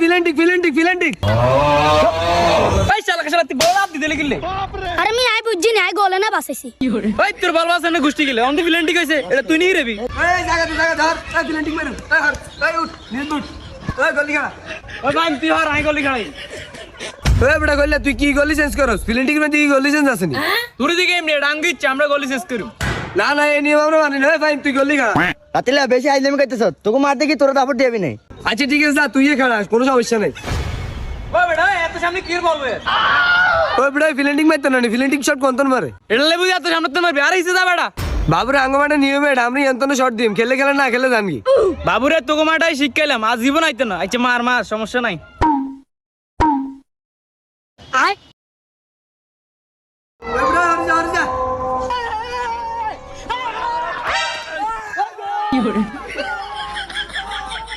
ফিলেন্টিক ভাই শালা শালা তুই বল আপ দিলে গিলে আরে আমি আই বুঝছি না আই গোলে না বাসেছি ভাই তোর বল বাসে না গুষ্টি গিলে অন্ধ ফিলেন্টিক হইছে এটা তুই নিয়ে রেবি এই জায়গা ধর এই ফিলেন্টিক মারু এই উঠ নিজ উঠ এই গলি খেলা ওই ভাই তুই হর আই গলি খেলাই এই বড় গলি তুই কি গলি চেঞ্জ করস ফিলেন্টিক মে তুই গলি চেঞ্জ আসেনি তোর দিকে এমনি ডাঙ্গি আমরা গলি শেষ করু না এই নিয়ম আমরা মানি না ভাই তুই গলি খেলা রাতিলা বেশি আইলেমি কইতেছ তোকে মার দেখি তোরা দাপট দিবি নাই আচ্ছা ঠিক আছে যা তুই খেলা কোনো সমস্যা নাই ওই বেটা এত সামনে কি বলবে ওই বড় ফিলেন্টিক মারতো না ফিলেন্টিক শট কোনতন মারে এটা লেবু এত সামনে তো মারবি আর ইসে যা বেটা বাবুরে আঙ্গমাটা নিয়মে আমি এন্তন শট দিম খেলে না খেলে জানি বাবুরে তোকে মাটাই শিখাইলাম আজ জীবন আইতো না আচ্ছা মার সমস্যা নাই আয় ওই বড় হরি যা